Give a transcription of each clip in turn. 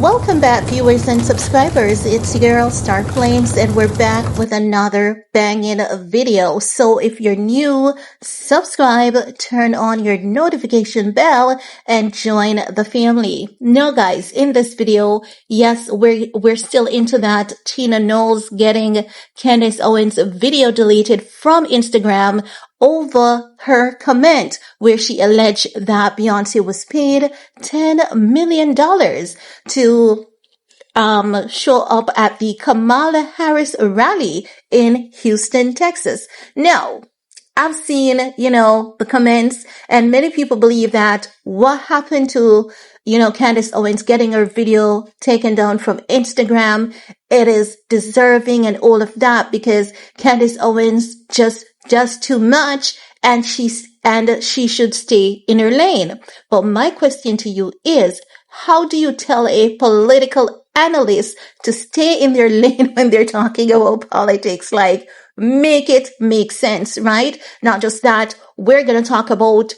Welcome back, viewers and subscribers. It's your girl, Star Claims, and we're back with another banging video. So if you're new, subscribe, turn on your notification bell, and join the family. Now, guys, in this video, yes, we're still into that Tina Knowles getting Candace Owens' video deleted from Instagram over her comment where she alleged that Beyonce was paid $10 million to show up at the Kamala Harris rally in Houston, Texas. Now, I've seen, the comments, and many people believe that what happened to, Candace Owens getting her video taken down from Instagram, it is deserving and all of that because Candace Owens just does too much and she should stay in her lane. But my question to you is, how do you tell a political analyst to stay in their lane when they're talking about politics? Like, make it make sense, right? Not just that, we're going to talk about,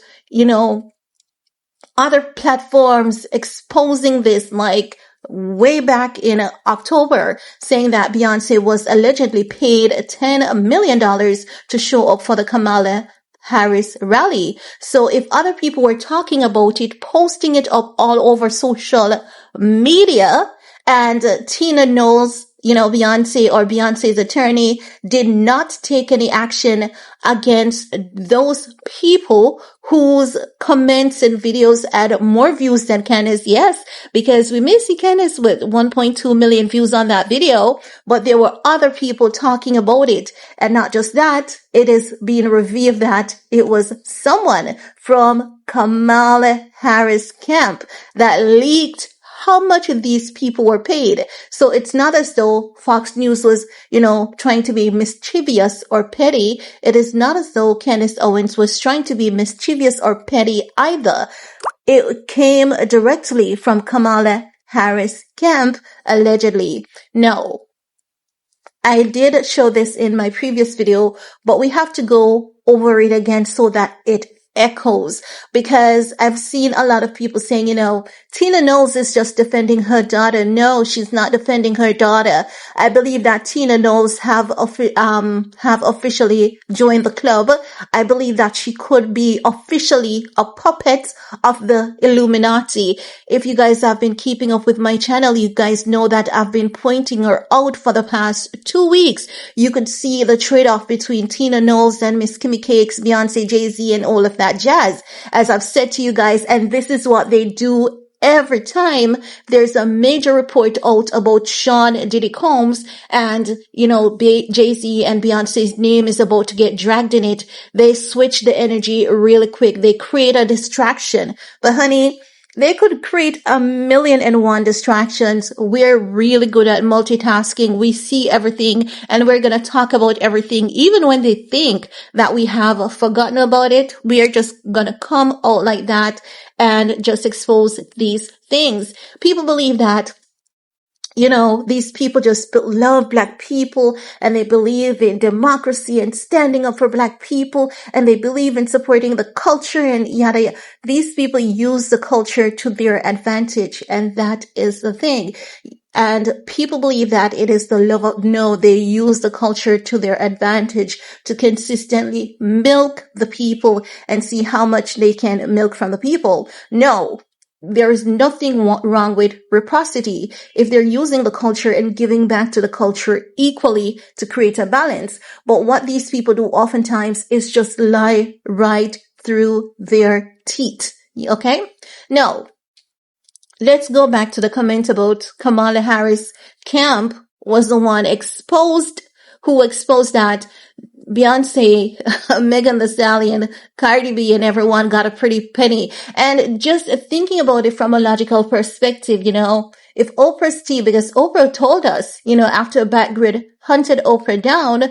other platforms exposing this, like way back in October, saying that Beyonce was allegedly paid $10 million to show up for the Kamala Harris rally. So if other people were talking about it, posting it up all over social media, and Tina Knowles, Beyonce or Beyonce's attorney did not take any action against those people whose comments and videos had more views than Candace. Yes, because we may see Candace with 1.2 million views on that video, but there were other people talking about it. And not just that, it is being revealed that it was someone from Kamala Harris camp that leaked how much these people were paid. So it's not as though Fox News was, trying to be mischievous or petty. It is not as though Candace Owens was trying to be mischievous or petty either. It came directly from Kamala Harris camp, allegedly. Now, I did show this in my previous video, but we have to go over it again so that it echoes, because I've seen a lot of people saying, Tina Knowles is just defending her daughter. No, she's not defending her daughter. I believe that Tina Knowles have officially joined the club. I believe that she could be officially a puppet of the Illuminati. If you guys have been keeping up with my channel, you guys know that I've been pointing her out for the past 2 weeks. You could see the trade-off between Tina Knowles and Miss Kimmy Cakes, Beyonce, Jay-Z, and all of that jazz, as I've said to you guys, and this is what they do every time there's a major report out about Sean Diddy Combs and, Jay-Z and Beyonce's name is about to get dragged in it. They switch the energy really quick. They create a distraction. But honey, they could create 1,000,001 distractions. We're really good at multitasking. We see everything and we're going to talk about everything. Even when they think that we have forgotten about it, we are just going to come out like that and just expose these things. People believe that these people just love black people and they believe in democracy and standing up for black people and they believe in supporting the culture and yada yada. These people use the culture to their advantage, and that is the thing. And people believe that it is the love of, no, they use the culture to their advantage to consistently milk the people and see how much they can milk from the people. No. There is nothing wrong with reciprocity if they're using the culture and giving back to the culture equally to create a balance. But what these people do oftentimes is just lie right through their teeth. Okay? Now, let's go back to the comment about Kamala Harris camp was the one who exposed that Beyonce, Megan Thee Stallion, Cardi B, and everyone got a pretty penny. And just thinking about it from a logical perspective, if Oprah's team, because Oprah told us, after Backgrid hunted Oprah down,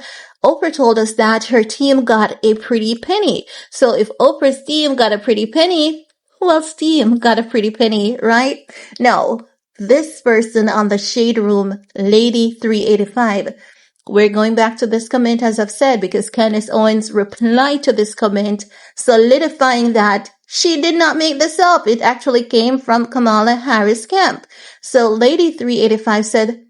Oprah told us that her team got a pretty penny. So if Oprah's team got a pretty penny, who else's team got a pretty penny, right? Now, this person on the Shade Room, Lady 385, we're going back to this comment, as I've said, because Candace Owens replied to this comment, solidifying that She did not make this up. It actually came from Kamala Harris camp. So Lady 385 said,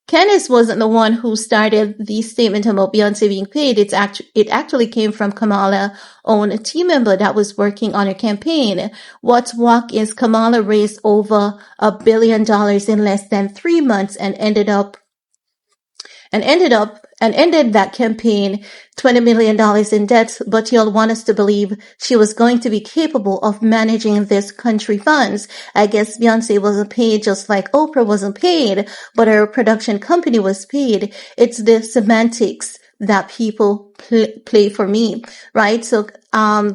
Candace wasn't the one who started the statement about Beyonce being paid. It actually came from Kamala's own team member that was working on her campaign. What's whack is Kamala raised over $1 billion in less than 3 months and ended that campaign $20 million in debt, but y'all want us to believe she was going to be capable of managing this country funds. I guess Beyonce wasn't paid just like Oprah wasn't paid, but her production company was paid. It's the semantics that people play for me, right? So,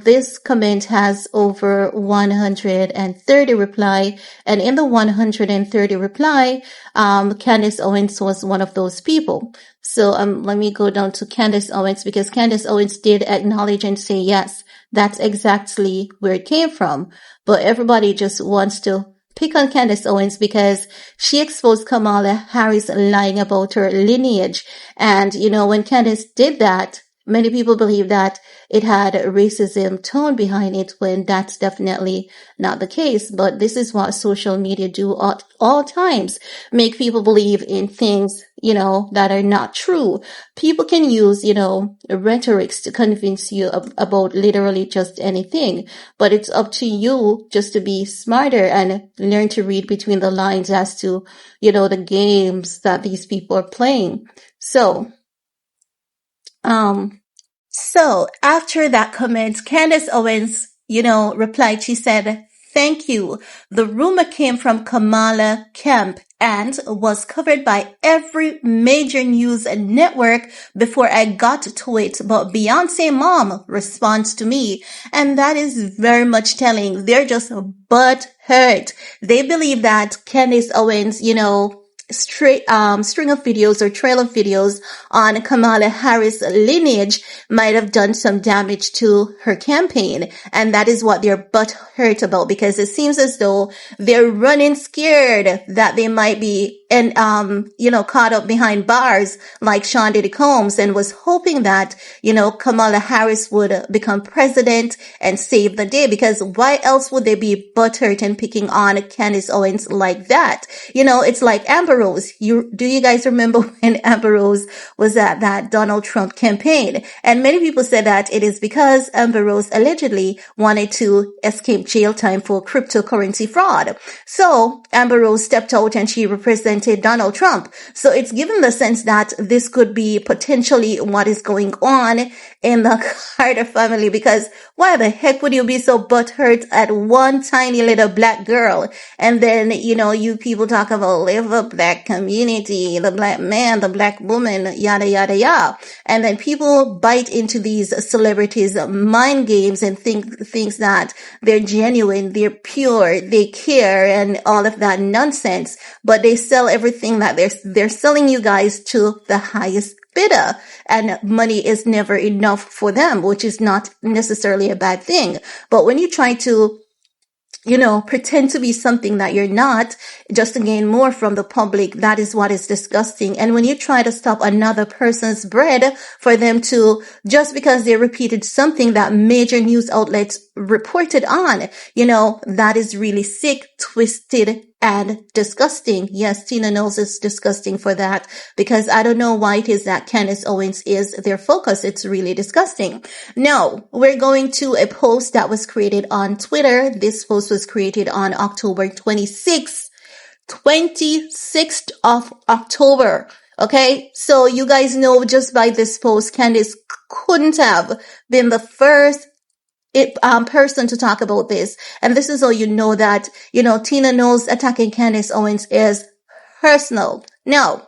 this comment has over 130 reply, and in the 130 reply, Candace Owens was one of those people. So, let me go down to Candace Owens, because Candace Owens did acknowledge and say, yes, that's exactly where it came from. But everybody just wants to pick on Candace Owens because she exposed Kamala Harris lying about her lineage. And, when Candace did that, many people believe that it had racism tone behind it, when that's definitely not the case. But this is what social media do at all times. Make people believe in things, that are not true. People can use, rhetorics to convince you about literally just anything. But it's up to you just to be smarter and learn to read between the lines as to, the games that these people are playing. So after that comment, Candace Owens, replied. She said, "Thank you. The rumor came from Kamala camp and was covered by every major news network before I got to it. But Beyonce mom responds to me." And that is very much telling. They're just butt hurt. They believe that Candace Owens, string of videos or trail of videos on Kamala Harris lineage might have done some damage to her campaign. And that is what they're butt hurt about, because it seems as though they're running scared that they might be caught up behind bars like Sean Diddy Combs, and was hoping that, Kamala Harris would become president and save the day, because why else would they be butthurt and picking on Candace Owens like that? It's like Amber Rose. Do you guys remember when Amber Rose was at that Donald Trump campaign? And many people said that it is because Amber Rose allegedly wanted to escape jail time for cryptocurrency fraud. So Amber Rose stepped out and she represented Donald Trump. So it's given the sense that this could be potentially what is going on in the Carter family, because why the heck would you be so butthurt at one tiny little black girl? And then, you people talk about live up black community, the black man, the black woman, yada, yada, yada. And then people bite into these celebrities' mind games and thinks that they're genuine, they're pure, they care, and all of that nonsense. But they sell everything that they're selling you guys to the highest bidder, and money is never enough for them, which is not necessarily a bad thing. But when you try to pretend to be something that you're not, just to gain more from the public, that is what is disgusting. And when you try to stop another person's bread for them to, just because they repeated something that major news outlets reported on, that is really sick, twisted, and disgusting. Yes, Tina Knowles is disgusting for that, because I don't know why it is that Candace Owens is their focus. It's really disgusting. Now, we're going to a post that was created on Twitter. This post was created on October 26th of October. Okay, so you guys know just by this post, Candace couldn't have been the first person to talk about this. And this is how you know that, Tina Knowles attacking Candace Owens is personal. Now,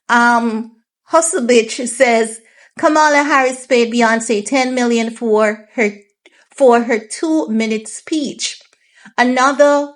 Hustle Bitch says Kamala Harris paid Beyonce $10 million for her 2-minute speech. Another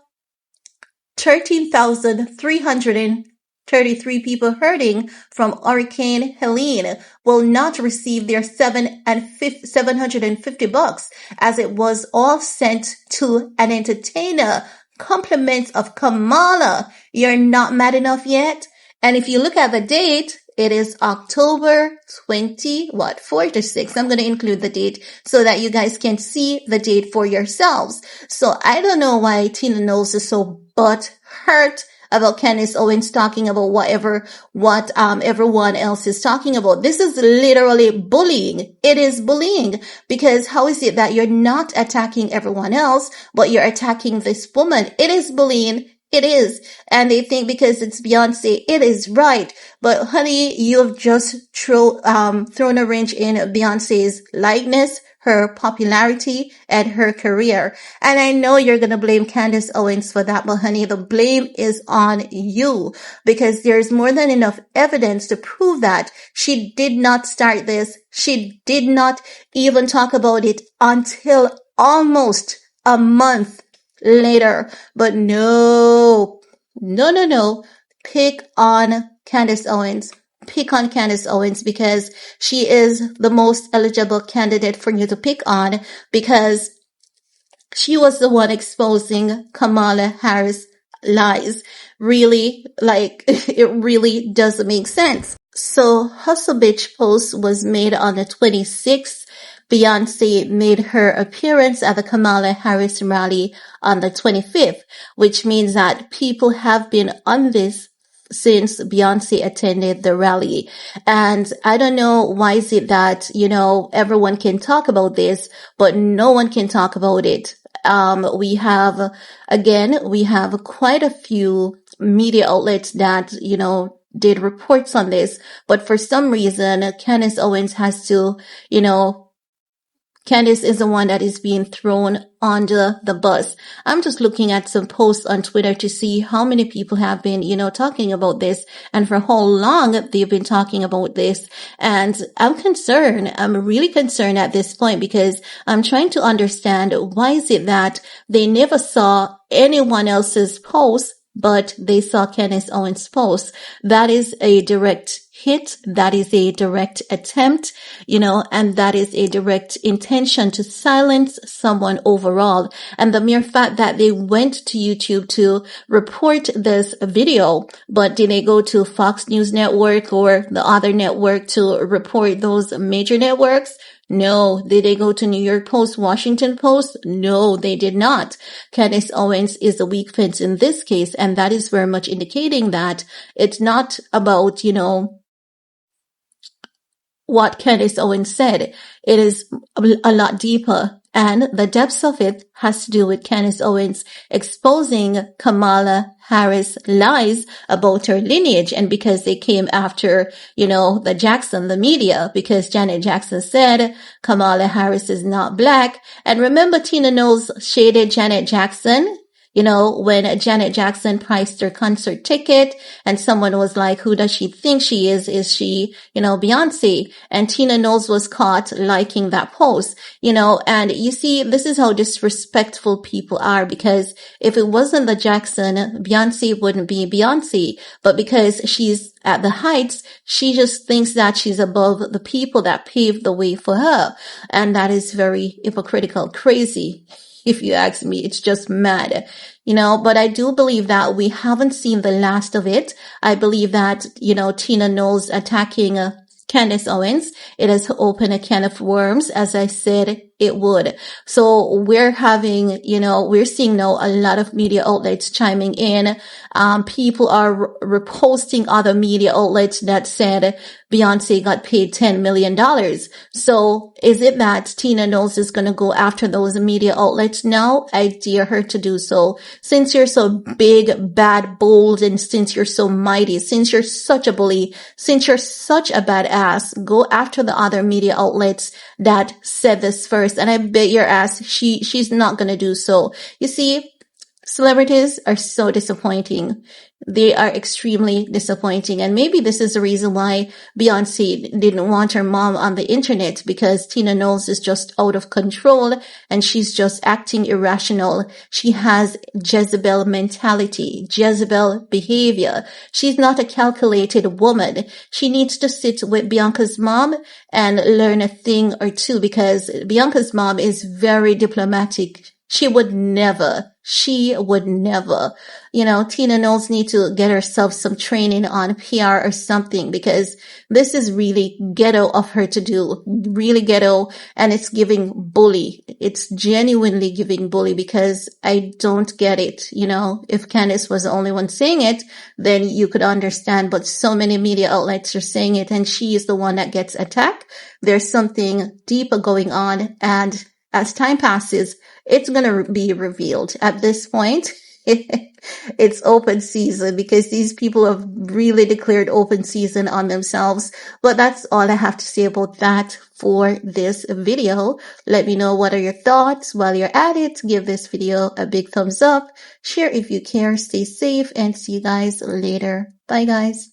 13,333 people hurting from Hurricane Helene will not receive their $750, as it was all sent to an entertainer. Compliments of Kamala. You're not mad enough yet? And if you look at the date, It is October 4th or 6th. I'm going to include the date so that you guys can see the date for yourselves. So I don't know why Tina Knowles is so hurt about Candace Owens talking about what everyone else is talking about. This is literally bullying. It is bullying, because how is it that you're not attacking everyone else, but you're attacking this woman? It is bullying. It is. And they think because it's Beyonce, it is right. But honey, you've just thrown a wrench in Beyonce's likeness, her popularity, and her career. And I know you're going to blame Candace Owens for that, but honey, the blame is on you, because there's more than enough evidence to prove that she did not start this. She did not even talk about it until almost a month later. But no. Pick on Candace Owens. Pick on Candace Owens, because she is the most eligible candidate for you to pick on, because she was the one exposing Kamala Harris lies. Really, like, it really doesn't make sense. So Hustle Bitch post was made on the 26th. Beyonce made her appearance at the Kamala Harris rally on the 25th, which means that people have been on this since Beyonce attended the rally. And I don't know why is it that, everyone can talk about this, but no one can talk about it. We have quite a few media outlets that, did reports on this, but for some reason, Candace Owens has to, Candace is the one that is being thrown under the bus. I'm just looking at some posts on Twitter to see how many people have been, talking about this, and for how long they've been talking about this. And I'm concerned. I'm really concerned at this point, because I'm trying to understand why is it that they never saw anyone else's post, but they saw Candace Owens' post. That is a direct hit. That is a direct attempt, and that is a direct intention to silence someone overall. And the mere fact that they went to YouTube to report this video, but did they go to Fox News Network or the other network to report those major networks? No. Did they go to New York Post, Washington Post? No, they did not. Candace Owens is a weak fence in this case, and that is very much indicating that it's not about, what Candace Owens said. It is a lot deeper, and the depths of it has to do with Candace Owens exposing Kamala Harris lies about her lineage, and because they came after, the media, because Janet Jackson said Kamala Harris is not black. And remember, Tina Knowles shaded Janet Jackson, when Janet Jackson priced her concert ticket, and someone was like, who does she think she is? Is she, Beyonce? And Tina Knowles was caught liking that post, and you see, this is how disrespectful people are, because if it wasn't the Jackson, Beyonce wouldn't be Beyonce. But because she's at the heights, she just thinks that she's above the people that paved the way for her. And that is very hypocritical, crazy. If you ask me, it's just mad, but I do believe that we haven't seen the last of it. I believe that, Tina Knowles attacking Candace Owens, it has opened a can of worms, as I said it would. So we're seeing now a lot of media outlets chiming in. People are reposting other media outlets that said Beyonce got paid $10 million. So is it that Tina Knowles is going to go after those media outlets now? I dare her to do so. Since you're so big, bad, bold, and since you're so mighty, since you're such a bully, since you're such a badass, go after the other media outlets that said this first. And I bet your ass she's not going to do so. You see, celebrities are so disappointing. They are extremely disappointing. And maybe this is the reason why Beyonce didn't want her mom on the internet, because Tina Knowles is just out of control and she's just acting irrational. She has Jezebel mentality, Jezebel behavior. She's not a calculated woman. She needs to sit with Bianca's mom and learn a thing or two, because Bianca's mom is very diplomatic. She would never She would never. Tina Knowles needs to get herself some training on PR or something, because this is really ghetto of her to do. Really ghetto, and it's giving bully. It's genuinely giving bully, because I don't get it. If Candace was the only one saying it, then you could understand, but so many media outlets are saying it, and she is the one that gets attacked. There's something deeper going on, and as time passes, it's going to be revealed. At this point, it's open season, because these people have really declared open season on themselves. But that's all I have to say about that for this video. Let me know, what are your thoughts? While you're at it, give this video a big thumbs up, share if you care, stay safe, and see you guys later. Bye guys.